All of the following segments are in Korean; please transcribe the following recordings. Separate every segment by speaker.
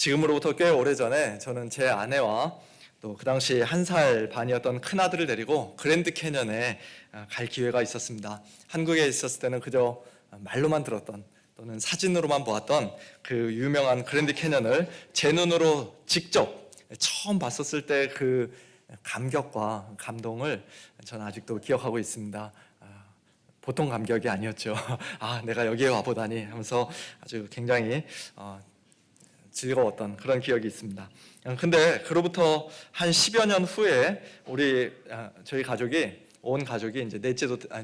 Speaker 1: 지금으로부터 꽤 오래전에 저는 제 아내와 또 그 당시 1살 반이었던 큰아들을 데리고 그랜드 캐년에 갈 기회가 있었습니다. 한국에 있었을 때는 그저 말로만 들었던 또는 사진으로만 보았던 그 유명한 그랜드 캐년을 제 눈으로 직접 처음 봤었을 때 그 감격과 감동을 저는 아직도 기억하고 있습니다. 보통 감격이 아니었죠. 내가 여기에 와보다니 하면서 아주 굉장히 즐거웠던 그런 기억이 있습니다. 근데 그로부터 한 10여 년 후에 저희 가족이 온 가족이 이제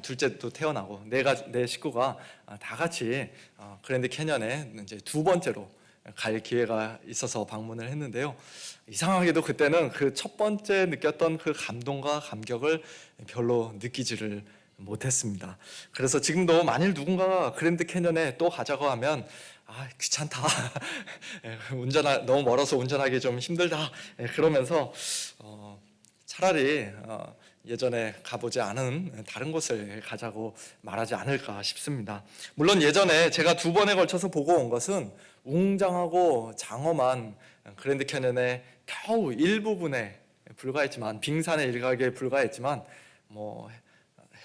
Speaker 1: 둘째도 태어나고 내 식구가 다 같이 그랜드 캐년에 이제 두 번째로 갈 기회가 있어서 방문을 했는데요. 이상하게도 그때는 그 첫 번째 느꼈던 그 감동과 감격을 별로 느끼지를 못했습니다. 그래서 지금도 만일 누군가가 그랜드 캐년에 또 가자고 하면 귀찮다. 너무 멀어서 운전하기 좀 힘들다. 그러면서 차라리 예전에 가보지 않은 다른 곳을 가자고 말하지 않을까 싶습니다. 물론 예전에 제가 2번에 걸쳐서 보고 온 것은 웅장하고 장엄한 그랜드 캐년의 겨우 일부분에 불과했지만, 빙산의 일각에 불과했지만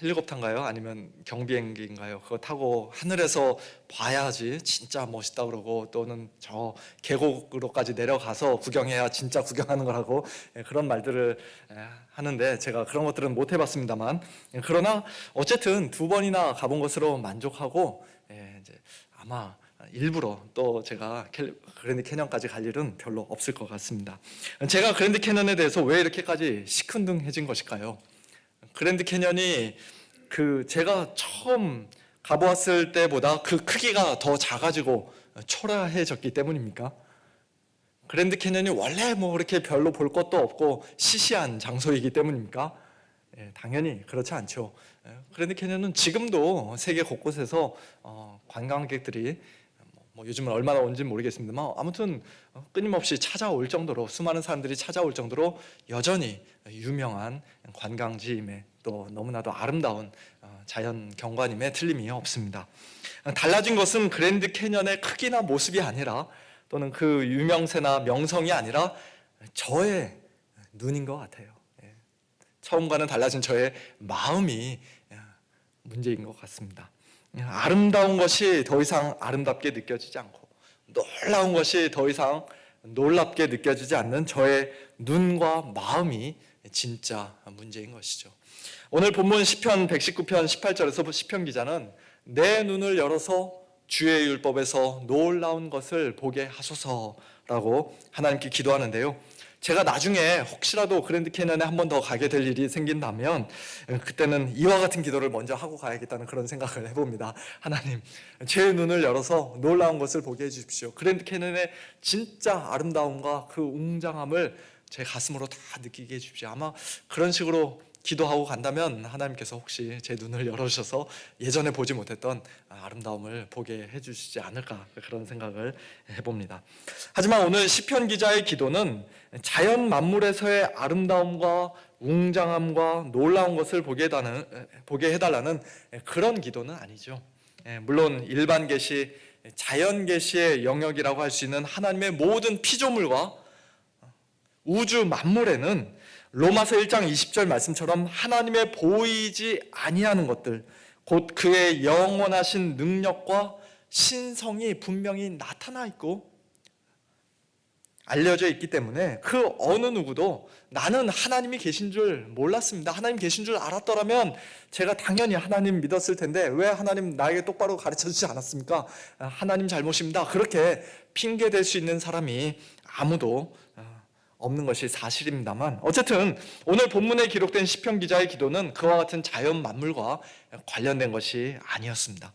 Speaker 1: 헬리콥터인가요? 아니면 경비행기인가요? 그거 타고 하늘에서 봐야지 진짜 멋있다 그러고, 또는 저 계곡으로까지 내려가서 구경해야 진짜 구경하는 거라고 그런 말들을 하는데, 제가 그런 것들은 못 해봤습니다만, 그러나 어쨌든 2번이나 가본 것으로 만족하고 이제 아마 일부러 또 제가 그랜드 캐년까지 갈 일은 별로 없을 것 같습니다. 제가 그랜드 캐년에 대해서 왜 이렇게까지 시큰둥해진 것일까요? 그랜드 캐년이 제가 처음 가보았을 때보다 그 크기가 더 작아지고 초라해졌기 때문입니까? 그랜드 캐년이 원래 그렇게 별로 볼 것도 없고 시시한 장소이기 때문입니까? 당연히 그렇지 않죠. 그랜드 캐년은 지금도 세계 곳곳에서 관광객들이 요즘은 얼마나 오는지 모르겠습니다만, 아무튼 끊임없이 찾아올 정도로, 수많은 사람들이 찾아올 정도로 여전히 유명한 관광지임에, 또 너무나도 아름다운 자연 경관임에 틀림이 없습니다. 달라진 것은 그랜드 캐년의 크기나 모습이 아니라, 또는 그 유명세나 명성이 아니라 저의 눈인 것 같아요. 처음과는 달라진 저의 마음이 문제인 것 같습니다. 아름다운 것이 더 이상 아름답게 느껴지지 않고, 놀라운 것이 더 이상 놀랍게 느껴지지 않는 저의 눈과 마음이 진짜 문제인 것이죠. 오늘 본문 시편 119편 18절에서 시편 기자는 내 눈을 열어서 주의 율법에서 놀라운 것을 보게 하소서라고 하나님께 기도하는데요. 제가 나중에 혹시라도 그랜드 캐년에 한 번 더 가게 될 일이 생긴다면 그때는 이와 같은 기도를 먼저 하고 가야겠다는 그런 생각을 해봅니다. 하나님, 제 눈을 열어서 놀라운 것을 보게 해주십시오. 그랜드 캐년의 진짜 아름다움과 그 웅장함을 제 가슴으로 다 느끼게 해주십시오. 아마 그런 식으로 기도하고 간다면 하나님께서 혹시 제 눈을 열어주셔서 예전에 보지 못했던 아름다움을 보게 해주시지 않을까, 그런 생각을 해봅니다. 하지만 오늘 시편 기자의 기도는 자연 만물에서의 아름다움과 웅장함과 놀라운 것을 보게 해달라는 그런 기도는 아니죠. 물론 일반 계시, 자연 계시의 영역이라고 할 수 있는 하나님의 모든 피조물과 우주 만물에는 로마서 1장 20절 말씀처럼 하나님의 보이지 아니하는 것들, 곧 그의 영원하신 능력과 신성이 분명히 나타나 있고 알려져 있기 때문에 그 어느 누구도 나는 하나님이 계신 줄 몰랐습니다, 하나님 계신 줄 알았더라면 제가 당연히 하나님 믿었을 텐데 왜 하나님 나에게 똑바로 가르쳐 주지 않았습니까? 하나님 잘못입니다, 그렇게 핑계댈 수 있는 사람이 아무도 없는 것이 사실입니다만, 어쨌든 오늘 본문에 기록된 시편 기자의 기도는 그와 같은 자연 만물과 관련된 것이 아니었습니다.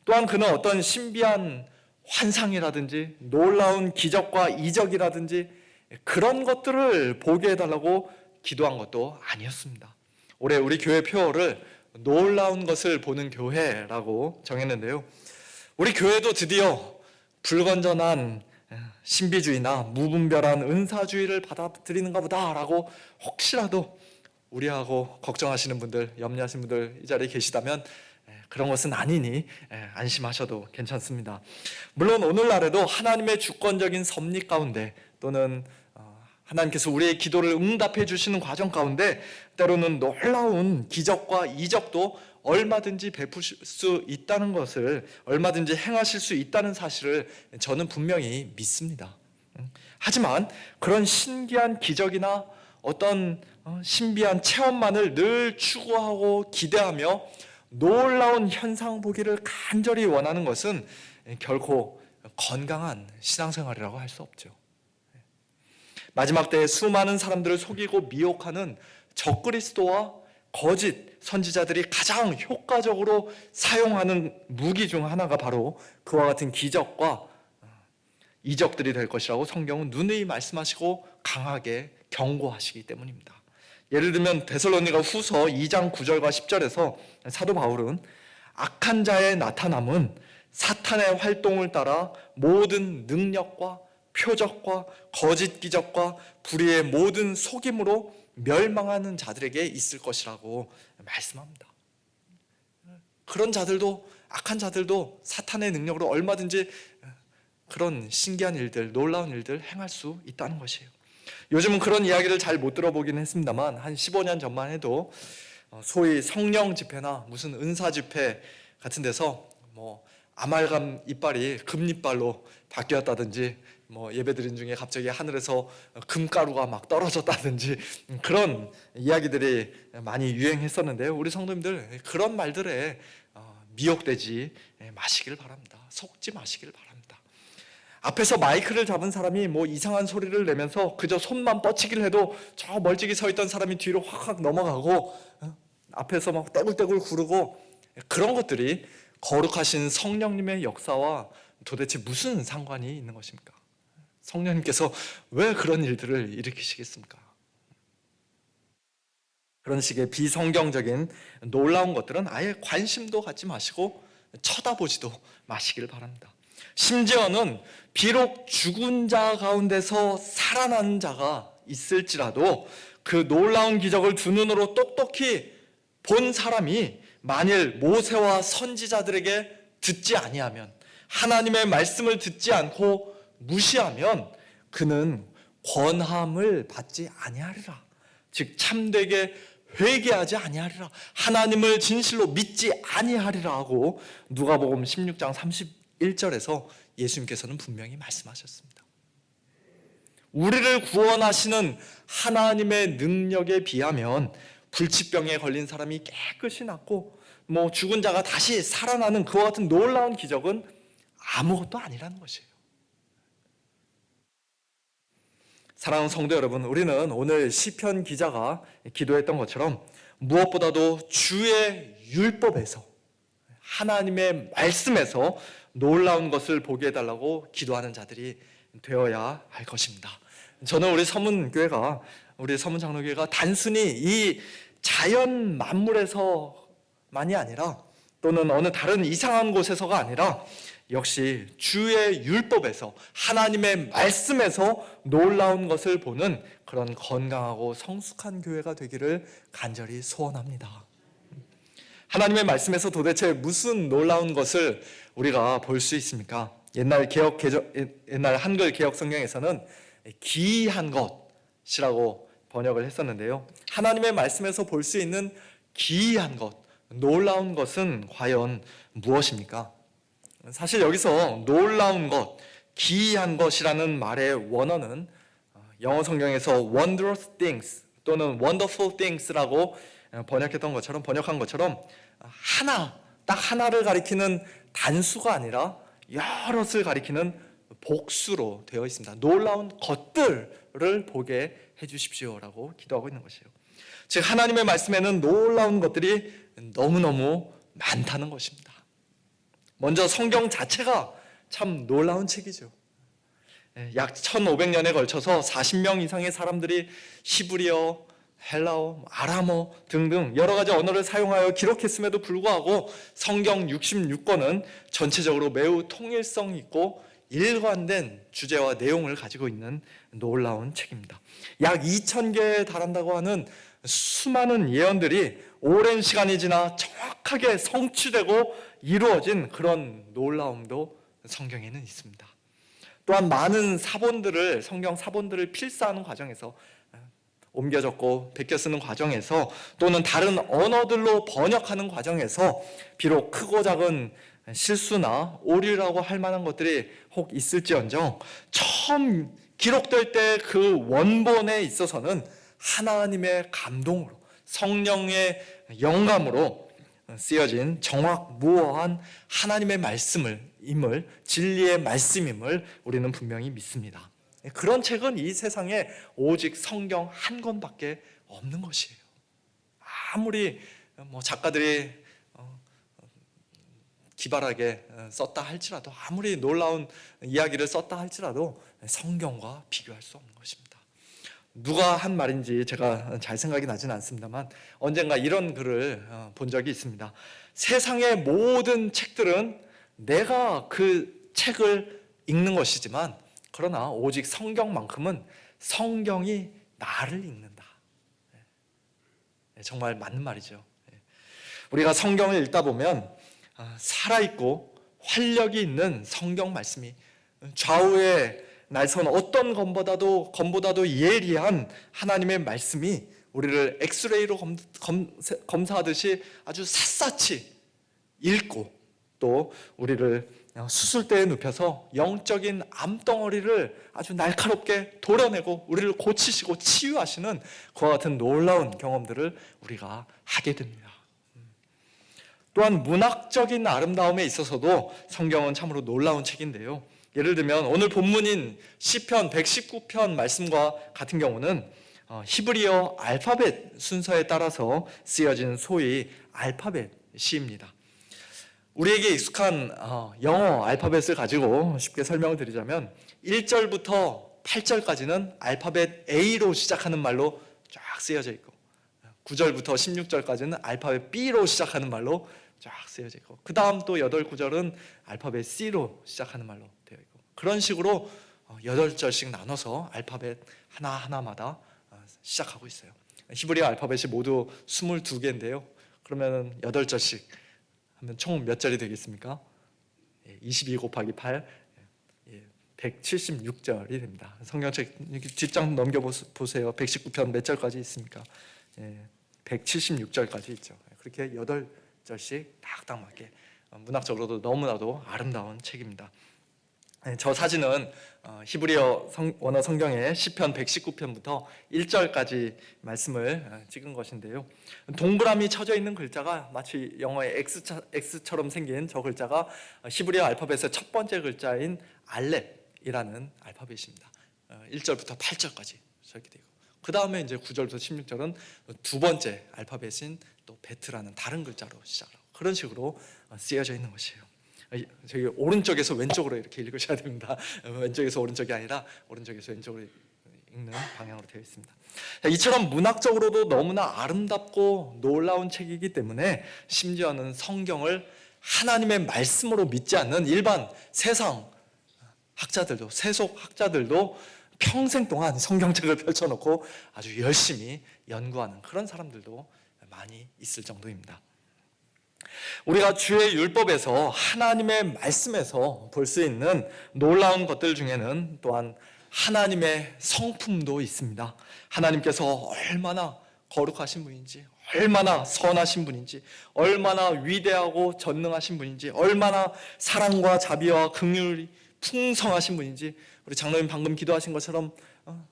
Speaker 1: 또한 그는 어떤 신비한 환상이라든지 놀라운 기적과 이적이라든지 그런 것들을 보게 해달라고 기도한 것도 아니었습니다. 올해 우리 교회 표어를 놀라운 것을 보는 교회라고 정했는데요, 우리 교회도 드디어 불건전한 신비주의나 무분별한 은사주의를 받아들이는가 보다라고 혹시라도 우리하고 걱정하시는 분들, 염려하시는 분들 이 자리에 계시다면 그런 것은 아니니 안심하셔도 괜찮습니다. 물론 오늘날에도 하나님의 주권적인 섭리 가운데 또는 하나님께서 우리의 기도를 응답해 주시는 과정 가운데 때로는 놀라운 기적과 이적도 얼마든지 베푸실 수 있다는 것을, 얼마든지 행하실 수 있다는 사실을 저는 분명히 믿습니다. 하지만 그런 신기한 기적이나 어떤 신비한 체험만을 늘 추구하고 기대하며 놀라운 현상 보기를 간절히 원하는 것은 결코 건강한 신앙생활이라고 할 수 없죠. 마지막 때에 수많은 사람들을 속이고 미혹하는 적그리스도와 거짓 선지자들이 가장 효과적으로 사용하는 무기 중 하나가 바로 그와 같은 기적과 이적들이 될 것이라고 성경은 누누이 말씀하시고 강하게 경고하시기 때문입니다. 예를 들면 데살로니가 후서 2장 9절과 10절에서 사도 바울은 악한 자의 나타남은 사탄의 활동을 따라 모든 능력과 표적과 거짓 기적과 불의의 모든 속임으로 멸망하는 자들에게 있을 것이라고 말씀합니다. 그런 자들도, 악한 자들도 사탄의 능력으로 얼마든지 그런 신기한 일들, 놀라운 일들 행할 수 있다는 것이에요. 요즘은 그런 이야기를 잘 못 들어보긴 했습니다만 한 15년 전만 해도 소위 성령 집회나 무슨 은사 집회 같은 데서 아말감 이빨이 금이빨로 바뀌었다든지 예배드린 중에 갑자기 하늘에서 금가루가 막 떨어졌다든지 그런 이야기들이 많이 유행했었는데요. 우리 성도님들 그런 말들에 미혹되지 마시길 바랍니다. 속지 마시길 바랍니다. 앞에서 마이크를 잡은 사람이 이상한 소리를 내면서 그저 손만 뻗치기를 해도 저 멀찍이 서 있던 사람이 뒤로 확확 넘어가고 앞에서 막 떼굴떼굴 구르고 그런 것들이 거룩하신 성령님의 역사와 도대체 무슨 상관이 있는 것입니까? 성령님께서 왜 그런 일들을 일으키시겠습니까? 그런 식의 비성경적인 놀라운 것들은 아예 관심도 갖지 마시고 쳐다보지도 마시길 바랍니다. 심지어는 비록 죽은 자 가운데서 살아난 자가 있을지라도 그 놀라운 기적을 두 눈으로 똑똑히 본 사람이 만일 모세와 선지자들에게 듣지 아니하면, 하나님의 말씀을 듣지 않고 무시하면 그는 권함을 받지 아니하리라. 즉 참되게 회개하지 아니하리라. 하나님을 진실로 믿지 아니하리라 하고 누가복음 16장 31절에서 예수님께서는 분명히 말씀하셨습니다. 우리를 구원하시는 하나님의 능력에 비하면 불치병에 걸린 사람이 깨끗이 낫고 죽은 자가 다시 살아나는 그와 같은 놀라운 기적은 아무것도 아니라는 것이에요. 사랑하는 성도 여러분, 우리는 오늘 시편 기자가 기도했던 것처럼 무엇보다도 주의 율법에서, 하나님의 말씀에서 놀라운 것을 보게 해달라고 기도하는 자들이 되어야 할 것입니다. 저는 우리 서문교회가, 우리 서문장로교회가 단순히 이 자연 만물에서만이 아니라 또는 어느 다른 이상한 곳에서가 아니라 역시 주의 율법에서, 하나님의 말씀에서 놀라운 것을 보는 그런 건강하고 성숙한 교회가 되기를 간절히 소원합니다. 하나님의 말씀에서 도대체 무슨 놀라운 것을 우리가 볼 수 있습니까? 옛날 한글 개역 성경에서는 기이한 것이라고 번역을 했었는데요. 하나님의 말씀에서 볼 수 있는 기이한 것, 놀라운 것은 과연 무엇입니까? 사실 여기서 놀라운 것, 기이한 것이라는 말의 원어는 영어 성경에서 wondrous things 또는 wonderful things라고 번역한 것처럼 딱 하나를 가리키는 단수가 아니라 여럿을 가리키는 복수로 되어 있습니다. 놀라운 것들을 보게 해주십시오라고 기도하고 있는 것이에요. 즉 하나님의 말씀에는 놀라운 것들이 너무너무 많다는 것입니다. 먼저 성경 자체가 참 놀라운 책이죠. 약 1500년에 걸쳐서 40명 이상의 사람들이 히브리어, 헬라어, 아람어 등등 여러 가지 언어를 사용하여 기록했음에도 불구하고 성경 66권은 전체적으로 매우 통일성 있고 일관된 주제와 내용을 가지고 있는 놀라운 책입니다. 약 2000개에 달한다고 하는 수많은 예언들이 오랜 시간이 지나 정확하게 성취되고 이루어진 그런 놀라움도 성경에는 있습니다. 또한 많은 사본들을, 성경 사본들을 필사하는 과정에서, 옮겨 적고 베껴 쓰는 과정에서, 또는 다른 언어들로 번역하는 과정에서 비록 크고 작은 실수나 오류라고 할 만한 것들이 혹 있을지언정 처음 기록될 때 그 원본에 있어서는 하나님의 감동으로, 성령의 영감으로 쓰여진 정확무어한 하나님의 말씀임을, 진리의 말씀임을 우리는 분명히 믿습니다. 그런 책은 이 세상에 오직 성경 한 권밖에 없는 것이에요. 아무리 작가들이 기발하게 썼다 할지라도, 아무리 놀라운 이야기를 썼다 할지라도 성경과 비교할 수 없는 것입니다. 누가 한 말인지 제가 잘 생각이 나지는 않습니다만 언젠가 이런 글을 본 적이 있습니다. 세상의 모든 책들은 내가 그 책을 읽는 것이지만, 그러나 오직 성경만큼은 성경이 나를 읽는다. 정말 맞는 말이죠. 우리가 성경을 읽다 보면 살아있고 활력이 있는 성경 말씀이, 좌우에 날선 어떤 검보다도 예리한 하나님의 말씀이 우리를 엑스레이로 검사하듯이 아주 샅샅이 읽고, 또 우리를 수술대에 눕혀서 영적인 암덩어리를 아주 날카롭게 도려내고 우리를 고치시고 치유하시는 그와 같은 놀라운 경험들을 우리가 하게 됩니다. 또한 문학적인 아름다움에 있어서도 성경은 참으로 놀라운 책인데요, 예를 들면 오늘 본문인 시편 119편 말씀과 같은 경우는 히브리어 알파벳 순서에 따라서 쓰여진 소위 알파벳 시입니다. 우리에게 익숙한 영어 알파벳을 가지고 쉽게 설명을 드리자면 1절부터 8절까지는 알파벳 A로 시작하는 말로 쫙 쓰여져 있고, 9절부터 16절까지는 알파벳 B로 시작하는 말로 쫙 쓰여져 있고, 그 다음 또 8, 9절은 알파벳 C로 시작하는 말로 되어 있고, 그런 식으로 8절씩 나눠서 알파벳 하나하나마다 시작하고 있어요. 히브리어 알파벳이 모두 22개인데요 그러면 8절씩 하면 총 몇 절이 되겠습니까? 22 곱하기 8, 176절이 됩니다. 성경책 뒷장 넘겨보세요. 119편 몇 절까지 있습니까? 176절까지 있죠. 그렇게 8절씩 딱딱 맞게, 문학적으로도 너무나도 아름다운 책입니다. 저 사진은 히브리어 원어 성경의 시편 119편부터 1절까지 말씀을 찍은 것인데요, 동그라미 쳐져 있는 글자가 마치 영어의 X처럼 생긴 저 글자가 히브리어 알파벳의 첫 번째 글자인 알렙이라는 알파벳입니다. 1절부터 8절까지 저렇게 되고, 그 다음에 이제 9절부터 16절은 두 번째 알파벳인 또 베트라는 다른 글자로 시작하고, 그런 식으로 쓰여져 있는 것이에요. 저기 오른쪽에서 왼쪽으로 이렇게 읽으셔야 됩니다. 왼쪽에서 오른쪽이 아니라 오른쪽에서 왼쪽으로 읽는 방향으로 되어 있습니다. 이처럼 문학적으로도 너무나 아름답고 놀라운 책이기 때문에 심지어는 성경을 하나님의 말씀으로 믿지 않는 일반 세상 학자들도, 세속 학자들도 평생 동안 성경책을 펼쳐놓고 아주 열심히 연구하는 그런 사람들도 많이 있을 정도입니다. 우리가 주의 율법에서, 하나님의 말씀에서 볼 수 있는 놀라운 것들 중에는 또한 하나님의 성품도 있습니다. 하나님께서 얼마나 거룩하신 분인지, 얼마나 선하신 분인지, 얼마나 위대하고 전능하신 분인지, 얼마나 사랑과 자비와 긍휼이 풍성하신 분인지, 우리 장로님 방금 기도하신 것처럼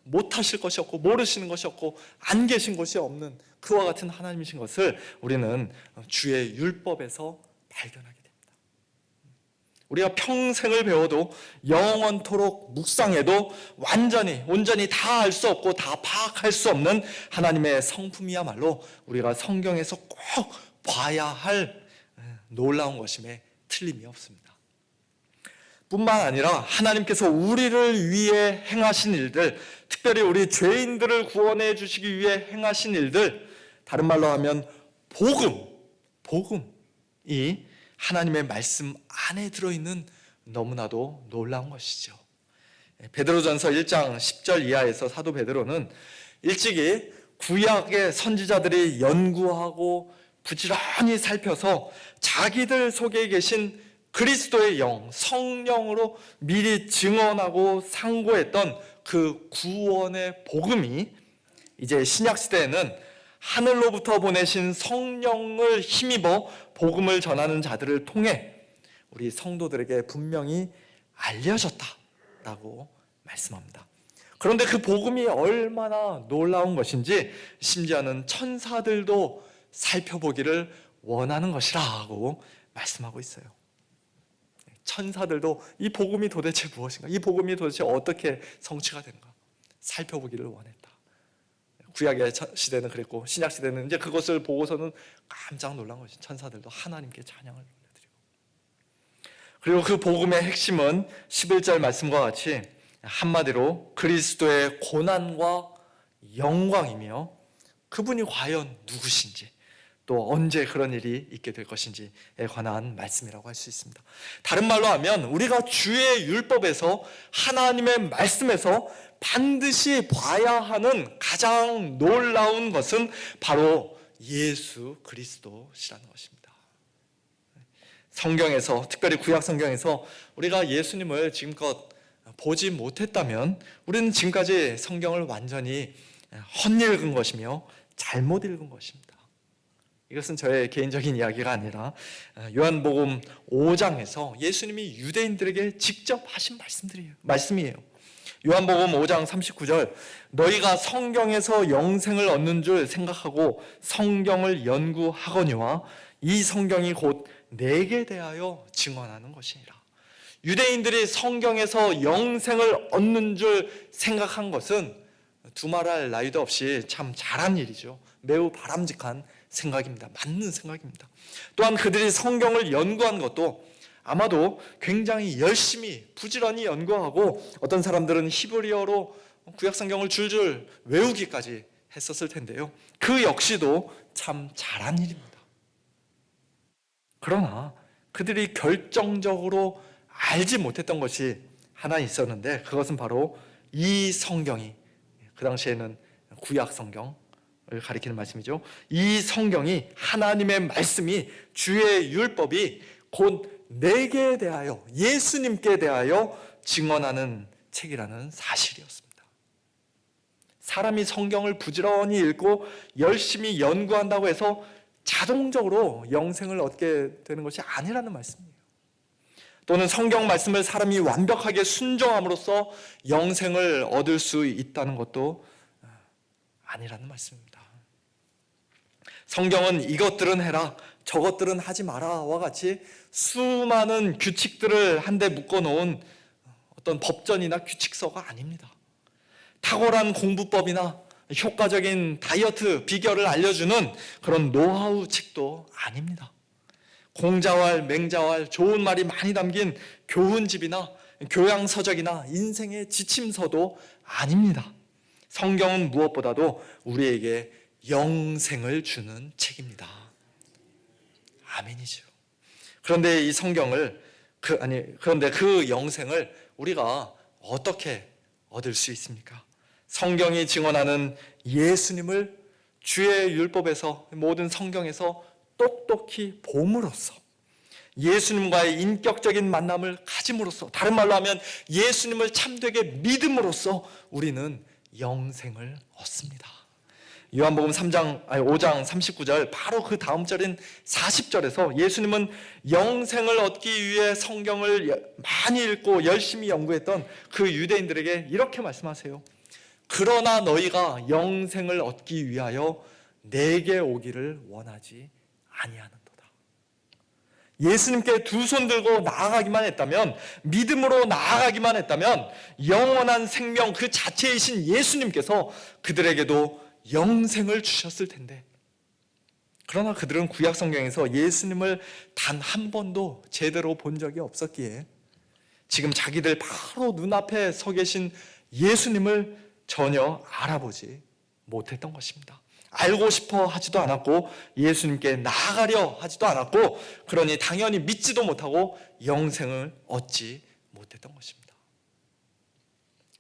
Speaker 1: 못하실 것이 없고 모르시는 것이 없고 안 계신 것이 없는 그와 같은 하나님이신 것을 우리는 주의 율법에서 발견하게 됩니다. 우리가 평생을 배워도 영원토록 묵상해도 온전히 다 알 수 없고 다 파악할 수 없는 하나님의 성품이야말로 우리가 성경에서 꼭 봐야 할 놀라운 것임에 틀림이 없습니다. 뿐만 아니라 하나님께서 우리를 위해 행하신 일들, 특별히 우리 죄인들을 구원해 주시기 위해 행하신 일들, 다른 말로 하면 복음이 하나님의 말씀 안에 들어있는 너무나도 놀라운 것이죠. 베드로전서 1장 10절 이하에서 사도 베드로는 일찍이 구약의 선지자들이 연구하고 부지런히 살펴서 자기들 속에 계신 그리스도의 영, 성령으로 미리 증언하고 상고했던 그 구원의 복음이 이제 신약시대에는 하늘로부터 보내신 성령을 힘입어 복음을 전하는 자들을 통해 우리 성도들에게 분명히 알려졌다라고 말씀합니다. 그런데 그 복음이 얼마나 놀라운 것인지 심지어는 천사들도 살펴보기를 원하는 것이라고 말씀하고 있어요. 천사들도 이 복음이 도대체 무엇인가? 이 복음이 도대체 어떻게 성취가 되는가? 살펴보기를 원했다. 구약의 시대는 그랬고 신약 시대는 이제 그것을 보고서는 깜짝 놀란 것이 천사들도 하나님께 찬양을 올려드리고, 그리고 그 복음의 핵심은 11절 말씀과 같이 한마디로 그리스도의 고난과 영광이며 그분이 과연 누구신지 또 언제 그런 일이 있게 될 것인지에 관한 말씀이라고 할 수 있습니다. 다른 말로 하면 우리가 주의 율법에서 하나님의 말씀에서 반드시 봐야 하는 가장 놀라운 것은 바로 예수 그리스도시라는 것입니다. 성경에서, 특별히 구약 성경에서 우리가 예수님을 지금껏 보지 못했다면 우리는 지금까지 성경을 완전히 헛읽은 것이며 잘못 읽은 것입니다. 이것은 저의 개인적인 이야기가 아니라 요한복음 5장에서 예수님이 유대인들에게 직접 하신 말씀이에요. 요한복음 5장 39절, 너희가 성경에서 영생을 얻는 줄 생각하고 성경을 연구하거니와 이 성경이 곧 내게 대하여 증언하는 것이니라. 유대인들이 성경에서 영생을 얻는 줄 생각한 것은 두말할 나위도 없이 참 잘한 일이죠. 매우 바람직한 생각입니다. 맞는 생각입니다. 또한 그들이 성경을 연구한 것도 아마도 굉장히 열심히 부지런히 연구하고 어떤 사람들은 히브리어로 구약 성경을 줄줄 외우기까지 했었을 텐데요. 그 역시도 참 잘한 일입니다. 그러나 그들이 결정적으로 알지 못했던 것이 하나 있었는데 그것은 바로 이 성경이, 그 당시에는 구약 성경을 가리키는 말씀이죠. 이 성경이, 하나님의 말씀이, 주의 율법이 곧 내게 대하여, 예수님께 대하여 증언하는 책이라는 사실이었습니다. 사람이 성경을 부지런히 읽고 열심히 연구한다고 해서 자동적으로 영생을 얻게 되는 것이 아니라는 말씀이에요. 또는 성경 말씀을 사람이 완벽하게 순종함으로써 영생을 얻을 수 있다는 것도 아니라는 말씀입니다. 성경은 이것들은 해라, 저것들은 하지 마라와 같이 수많은 규칙들을 한데 묶어놓은 어떤 법전이나 규칙서가 아닙니다. 탁월한 공부법이나 효과적인 다이어트 비결을 알려주는 그런 노하우 책도 아닙니다. 공자왈, 맹자왈, 좋은 말이 많이 담긴 교훈집이나 교양서적이나 인생의 지침서도 아닙니다. 성경은 무엇보다도 우리에게 영생을 주는 책입니다. 아멘이죠. 그런데 이 성경을 그런데 그 영생을 우리가 어떻게 얻을 수 있습니까? 성경이 증언하는 예수님을 주의 율법에서, 모든 성경에서 똑똑히 봄으로써, 예수님과의 인격적인 만남을 가짐으로써, 다른 말로 하면 예수님을 참되게 믿음으로써 우리는 영생을 얻습니다. 요한복음 5장 39절 바로 그 다음 절인 40절에서 예수님은 영생을 얻기 위해 성경을 많이 읽고 열심히 연구했던 그 유대인들에게 이렇게 말씀하세요. 그러나 너희가 영생을 얻기 위하여 내게 오기를 원하지 아니하는도다. 예수님께 두 손 들고 나아가기만 했다면, 믿음으로 나아가기만 했다면 영원한 생명 그 자체이신 예수님께서 그들에게도 영생을 주셨을 텐데, 그러나 그들은 구약 성경에서 예수님을 단 한 번도 제대로 본 적이 없었기에 지금 자기들 바로 눈앞에 서 계신 예수님을 전혀 알아보지 못했던 것입니다. 알고 싶어 하지도 않았고 예수님께 나아가려 하지도 않았고, 그러니 당연히 믿지도 못하고 영생을 얻지 못했던 것입니다.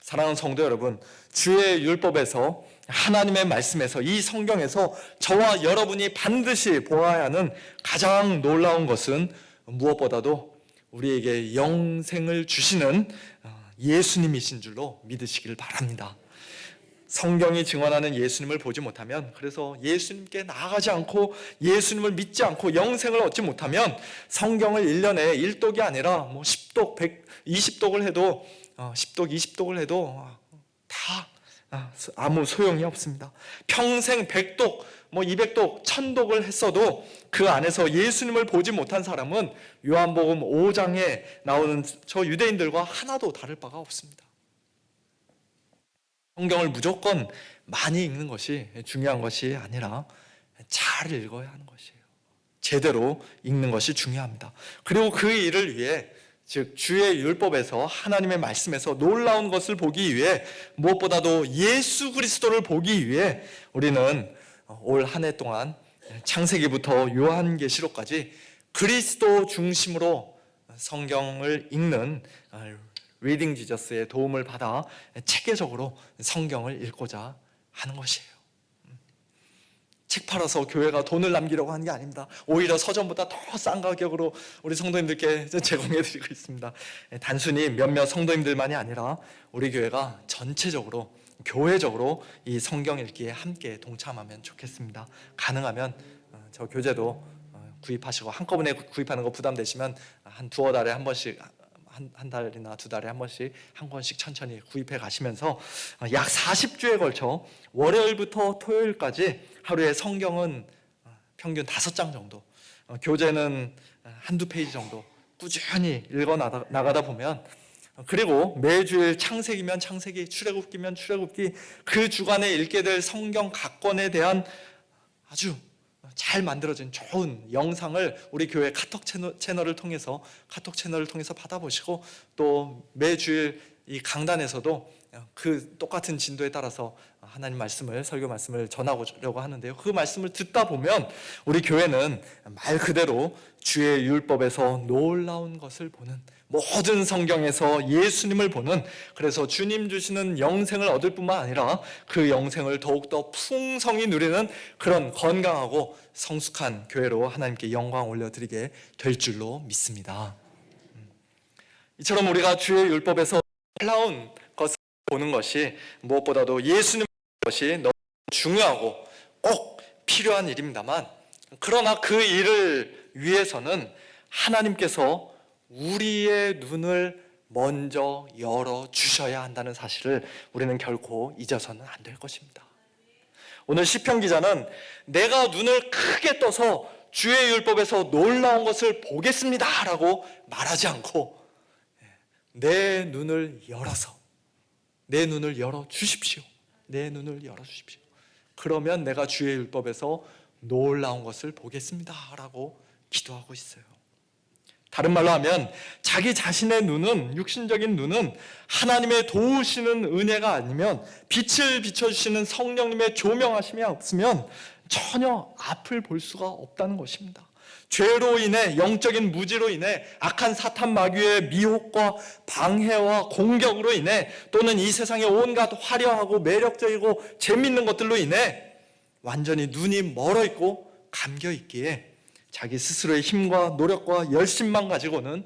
Speaker 1: 사랑하는 성도 여러분, 주의 율법에서 하나님의 말씀에서, 이 성경에서 저와 여러분이 반드시 보아야 하는 가장 놀라운 것은 무엇보다도 우리에게 영생을 주시는 예수님이신 줄로 믿으시길 바랍니다. 성경이 증언하는 예수님을 보지 못하면, 그래서 예수님께 나아가지 않고 예수님을 믿지 않고 영생을 얻지 못하면 성경을 1년에 1독이 아니라 10독, 20독을 해도 10독, 20독을 해도 다 아무 소용이 없습니다. 평생 100독, 200독, 1000독을 했어도 그 안에서 예수님을 보지 못한 사람은 요한복음 5장에 나오는 저 유대인들과 하나도 다를 바가 없습니다. 성경을 무조건 많이 읽는 것이 중요한 것이 아니라 잘 읽어야 하는 것이에요. 제대로 읽는 것이 중요합니다. 그리고 그 일을 위해, 즉 주의 율법에서, 하나님의 말씀에서 놀라운 것을 보기 위해, 무엇보다도 예수 그리스도를 보기 위해 우리는 올 한 해 동안 창세기부터 요한계시록까지 그리스도 중심으로 성경을 읽는 리딩 지저스의 도움을 받아 체계적으로 성경을 읽고자 하는 것이에요. 책 팔아서 교회가 돈을 남기려고 하는 게 아닙니다. 오히려 서점보다 더 싼 가격으로 우리 성도님들께 제공해드리고 있습니다. 단순히 몇몇 성도님들만이 아니라 우리 교회가 전체적으로, 교회적으로 이 성경 읽기에 함께 동참하면 좋겠습니다. 가능하면 저 교재도 구입하시고, 한꺼번에 구입하는 거 부담되시면 한 두어 달에 한 번씩, 한 달이나 두 달에 한 번씩, 한 권씩 천천히 구입해 가시면서 약 40주에 걸쳐 월요일부터 토요일까지 하루에 성경은 평균 5장 정도, 교재는 한두 페이지 정도 꾸준히 읽어 나가다 보면, 그리고 매주일 창세기면 창세기, 출애굽기면 출애굽기, 그 주간에 읽게 될 성경 각 권에 대한 아주 잘 만들어진 좋은 영상을 우리 교회 카톡 채널을 통해서 받아보시고, 또 매주일 이 강단에서도 그 똑같은 진도에 따라서 하나님 말씀을, 설교 말씀을 전하려고 하는데요. 그 말씀을 듣다 보면 우리 교회는 말 그대로 주의 율법에서 놀라운 것을 보는, 모든 성경에서 예수님을 보는, 그래서 주님 주시는 영생을 얻을 뿐만 아니라 그 영생을 더욱더 풍성히 누리는 그런 건강하고 성숙한 교회로 하나님께 영광 올려드리게 될 줄로 믿습니다. 이처럼 우리가 주의 율법에서 놀라운 것을 보는 것이, 무엇보다도 예수님의 것이 너무 중요하고 꼭 필요한 일입니다만, 그러나 그 일을 위해서는 하나님께서 우리의 눈을 먼저 열어주셔야 한다는 사실을 우리는 결코 잊어서는 안 될 것입니다. 오늘 시편 기자는 내가 눈을 크게 떠서 주의 율법에서 놀라운 것을 보겠습니다 라고 말하지 않고, 내 눈을 열어서, 내 눈을 열어주십시오. 내 눈을 열어주십시오. 그러면 내가 주의 율법에서 놀라운 것을 보겠습니다 라고 기도하고 있어요. 다른 말로 하면 자기 자신의 눈은, 육신적인 눈은 하나님의 도우시는 은혜가 아니면, 빛을 비춰주시는 성령님의 조명하심이 없으면 전혀 앞을 볼 수가 없다는 것입니다. 죄로 인해, 영적인 무지로 인해, 악한 사탄 마귀의 미혹과 방해와 공격으로 인해, 또는 이 세상의 온갖 화려하고 매력적이고 재밌는 것들로 인해 완전히 눈이 멀어 있고 감겨 있기에 자기 스스로의 힘과 노력과 열심만 가지고는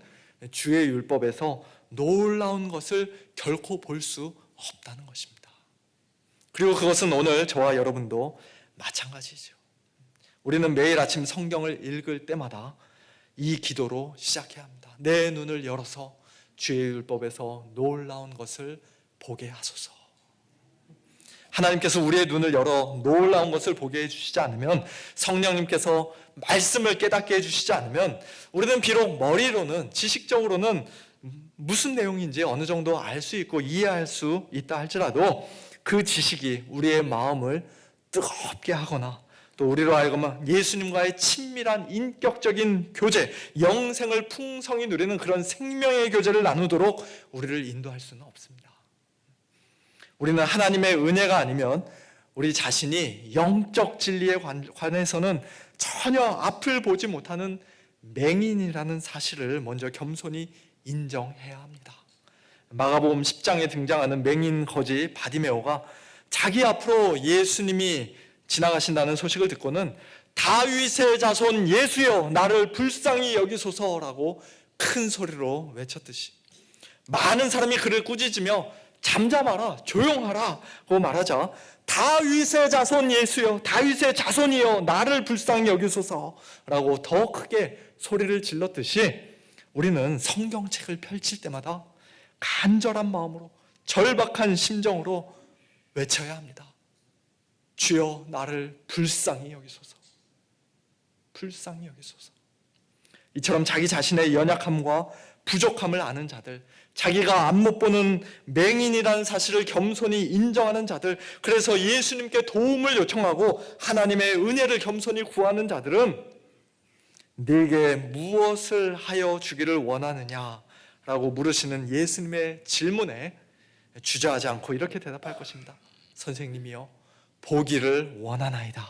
Speaker 1: 주의 율법에서 놀라운 것을 결코 볼 수 없다는 것입니다. 그리고 그것은 오늘 저와 여러분도 마찬가지죠. 우리는 매일 아침 성경을 읽을 때마다 이 기도로 시작해야 합니다. 내 눈을 열어서 주의 율법에서 놀라운 것을 보게 하소서. 하나님께서 우리의 눈을 열어 놀라운 것을 보게 해주시지 않으면, 성령님께서 말씀을 깨닫게 해주시지 않으면, 우리는 비록 머리로는, 지식적으로는 무슨 내용인지 어느 정도 알 수 있고 이해할 수 있다 할지라도 그 지식이 우리의 마음을 뜨겁게 하거나, 또 우리로 하여금 예수님과의 친밀한 인격적인 교제, 영생을 풍성히 누리는 그런 생명의 교제를 나누도록 우리를 인도할 수는 없습니다. 우리는 하나님의 은혜가 아니면 우리 자신이 영적 진리에 관해서는 전혀 앞을 보지 못하는 맹인이라는 사실을 먼저 겸손히 인정해야 합니다. 마가복음 10장에 등장하는 맹인 거지 바디메오가 자기 앞으로 예수님이 지나가신다는 소식을 듣고는 다윗의 자손 예수여 나를 불쌍히 여기소서라고 큰 소리로 외쳤듯이 많은 사람이 그를 꾸짖으며 잠잠하라 조용하라고 말하자 다윗의 자손 예수여 다윗의 자손이여 나를 불쌍히 여기소서라고 더 크게 소리를 질렀듯이 우리는 성경책을 펼칠 때마다 간절한 마음으로 절박한 심정으로 외쳐야 합니다. 주여 나를 불쌍히 여기소서. 불쌍히 여기소서. 이처럼 자기 자신의 연약함과 부족함을 아는 자들, 자기가 앞 못 보는 맹인이라는 사실을 겸손히 인정하는 자들, 그래서 예수님께 도움을 요청하고 하나님의 은혜를 겸손히 구하는 자들은 네게 무엇을 하여 주기를 원하느냐라고 물으시는 예수님의 질문에 주저하지 않고 이렇게 대답할 것입니다. 선생님이여 보기를 원하나이다.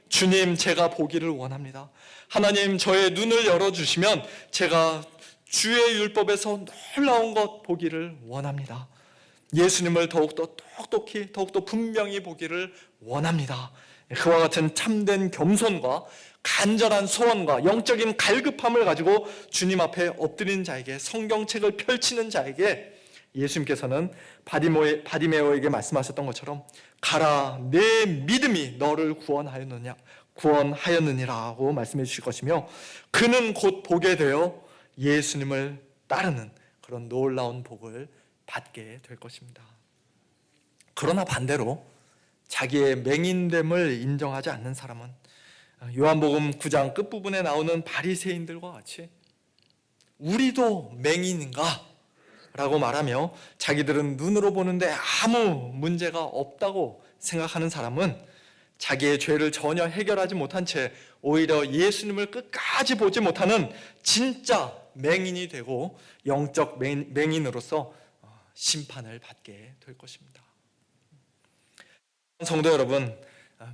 Speaker 1: 주님 제가 보기를 원합니다. 하나님 저의 눈을 열어주시면 제가 주의 율법에서 놀라운 것 보기를 원합니다. 예수님을 더욱더 똑똑히 더욱더 분명히 보기를 원합니다. 그와 같은 참된 겸손과 간절한 소원과 영적인 갈급함을 가지고 주님 앞에 엎드린 자에게 성경책을 펼치는 자에게 예수님께서는 바디메오에게 말씀하셨던 것처럼 가라 내 믿음이 너를 구원하였느니라고 말씀해 주실 것이며 그는 곧 보게 되어 예수님을 따르는 그런 놀라운 복을 받게 될 것입니다. 그러나 반대로 자기의 맹인됨을 인정하지 않는 사람은 요한복음 9장 끝부분에 나오는 바리새인들과 같이 우리도 맹인인가? 라고 말하며 자기들은 눈으로 보는데 아무 문제가 없다고 생각하는 사람은 자기의 죄를 전혀 해결하지 못한 채 오히려 예수님을 끝까지 보지 못하는 진짜 맹인이 되고 영적 맹인으로서 심판을 받게 될 것입니다. 성도 여러분,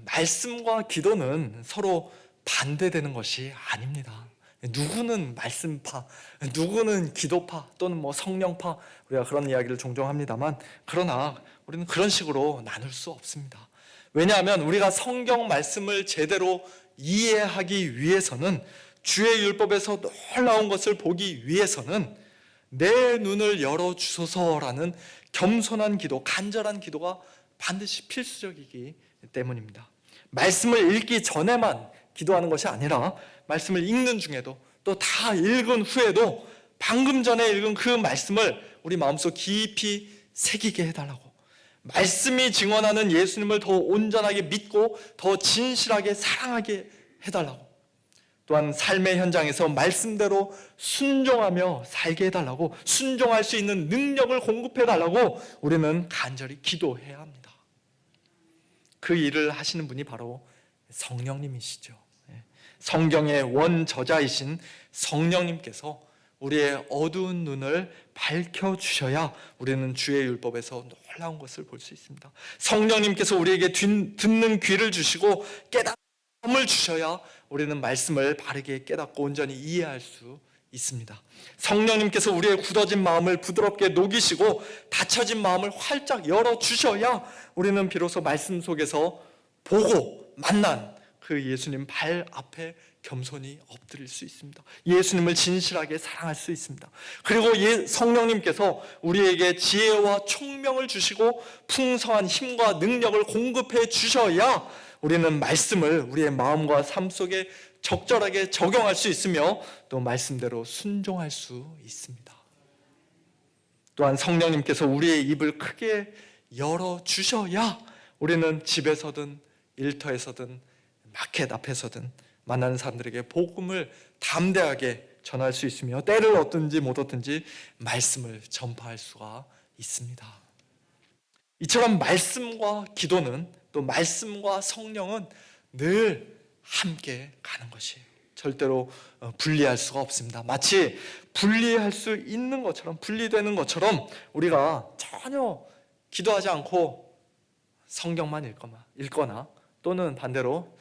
Speaker 1: 말씀과 기도는 서로 반대되는 것이 아닙니다. 누구는 말씀파, 누구는 기도파 또는 성령파, 우리가 그런 이야기를 종종 합니다만 그러나 우리는 그런 식으로 나눌 수 없습니다. 왜냐하면 우리가 성경 말씀을 제대로 이해하기 위해서는 주의 율법에서 놀라운 것을 보기 위해서는 내 눈을 열어주소서라는 겸손한 기도, 간절한 기도가 반드시 필수적이기 때문입니다. 말씀을 읽기 전에만 기도하는 것이 아니라 말씀을 읽는 중에도 또 다 읽은 후에도 방금 전에 읽은 그 말씀을 우리 마음속 깊이 새기게 해달라고, 말씀이 증언하는 예수님을 더 온전하게 믿고 더 진실하게 사랑하게 해달라고, 또한 삶의 현장에서 말씀대로 순종하며 살게 해달라고, 순종할 수 있는 능력을 공급해달라고 우리는 간절히 기도해야 합니다. 그 일을 하시는 분이 바로 성령님이시죠. 성경의 원저자이신 성령님께서 우리의 어두운 눈을 밝혀주셔야 우리는 주의 율법에서 놀라운 것을 볼 수 있습니다. 성령님께서 우리에게 듣는 귀를 주시고 깨달음을 주셔야 우리는 말씀을 바르게 깨닫고 온전히 이해할 수 있습니다. 성령님께서 우리의 굳어진 마음을 부드럽게 녹이시고 닫혀진 마음을 활짝 열어주셔야 우리는 비로소 말씀 속에서 보고 만난 그 예수님 발 앞에 겸손히 엎드릴 수 있습니다. 예수님을 진실하게 사랑할 수 있습니다. 그리고 성령님께서 우리에게 지혜와 총명을 주시고 풍성한 힘과 능력을 공급해 주셔야 우리는 말씀을 우리의 마음과 삶 속에 적절하게 적용할 수 있으며 또 말씀대로 순종할 수 있습니다. 또한 성령님께서 우리의 입을 크게 열어주셔야 우리는 집에서든 일터에서든 마켓 앞에서든 만나는 사람들에게 복음을 담대하게 전할 수 있으며 때를 얻든지 못 얻든지 말씀을 전파할 수가 있습니다. 이처럼 말씀과 기도는 또 말씀과 성령은 늘 함께 가는 것이에요. 절대로 분리할 수가 없습니다. 마치 분리할 수 있는 것처럼, 분리되는 것처럼 우리가 전혀 기도하지 않고 성경만 읽거나 또는 반대로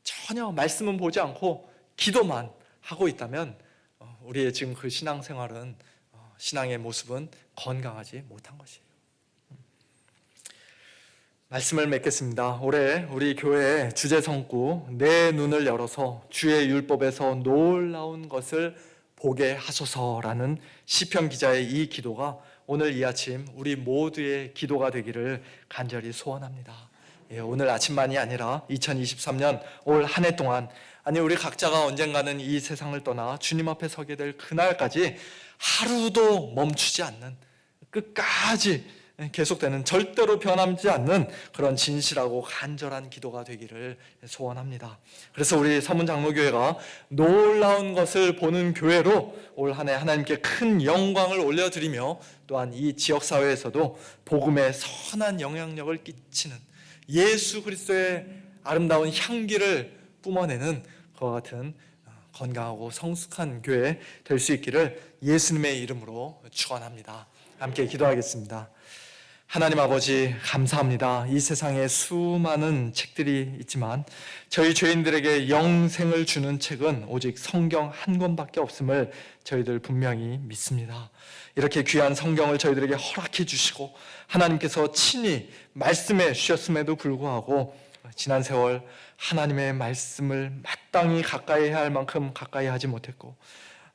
Speaker 1: 전혀 말씀은 보지 않고 기도만 하고 있다면 우리의 지금 그 신앙생활은, 신앙의 모습은 건강하지 못한 것이에요. 말씀을 맺겠습니다. 올해 우리 교회 주제 성구 내 눈을 열어서 주의 율법에서 놀라운 것을 보게 하소서라는 시편 기자의 이 기도가 오늘 이 아침 우리 모두의 기도가 되기를 간절히 소원합니다. 오늘 아침만이 아니라 2023년 올 한 해 동안, 아니 우리 각자가 언젠가는 이 세상을 떠나 주님 앞에 서게 될 그날까지 하루도 멈추지 않는, 끝까지 계속되는, 절대로 변함지 않는 그런 진실하고 간절한 기도가 되기를 소원합니다. 그래서 우리 서문장로교회가 놀라운 것을 보는 교회로 올 한 해 하나님께 큰 영광을 올려드리며, 또한 이 지역사회에서도 복음의 선한 영향력을 끼치는 예수 그리스도의 아름다운 향기를 뿜어내는 그와 같은 건강하고 성숙한 교회 될 수 있기를 예수님의 이름으로 축원합니다. 함께 기도하겠습니다. 하나님 아버지, 감사합니다. 이 세상에 수많은 책들이 있지만 저희 죄인들에게 영생을 주는 책은 오직 성경 한 권밖에 없음을 저희들 분명히 믿습니다. 이렇게 귀한 성경을 저희들에게 허락해 주시고 하나님께서 친히 말씀해 주셨음에도 불구하고 지난 세월 하나님의 말씀을 마땅히 가까이 해야 할 만큼 가까이 하지 못했고,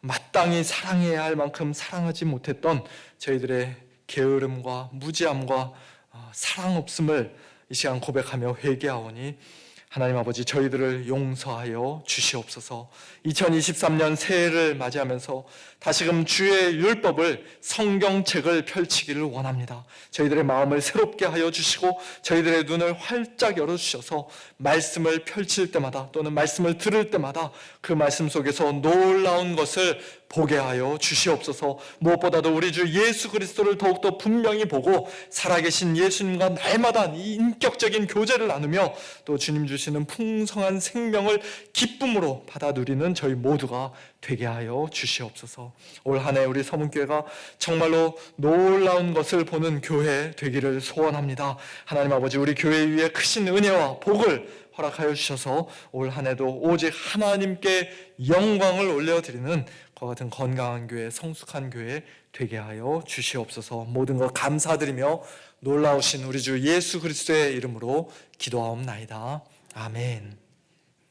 Speaker 1: 마땅히 사랑해야 할 만큼 사랑하지 못했던 저희들의 게으름과 무지함과 사랑 없음을 이 시간 고백하며 회개하오니 하나님 아버지, 저희들을 용서하여 주시옵소서. 2023년 새해를 맞이하면서 다시금 주의 율법을, 성경책을 펼치기를 원합니다. 저희들의 마음을 새롭게 하여 주시고 저희들의 눈을 활짝 열어주셔서 말씀을 펼칠 때마다 또는 말씀을 들을 때마다 그 말씀 속에서 놀라운 것을 보게 하여 주시옵소서. 무엇보다도 우리 주 예수 그리스도를 더욱더 분명히 보고 살아계신 예수님과 날마다 이 인격적인 교제를 나누며 또 주님 주시는 풍성한 생명을 기쁨으로 받아 누리는 저희 모두가 되게 하여 주시옵소서. 올 한 해 우리 서문교회가 정말로 놀라운 것을 보는 교회 되기를 소원합니다. 하나님 아버지, 우리 교회 위에 크신 은혜와 복을 허락하여 주셔서 올 한 해도 오직 하나님께 영광을 올려드리는 그와 같은 건강한 교회, 성숙한 교회 되게 하여 주시옵소서. 모든 것 감사드리며 놀라우신 우리 주 예수 그리스도의 이름으로 기도하옵나이다. 아멘.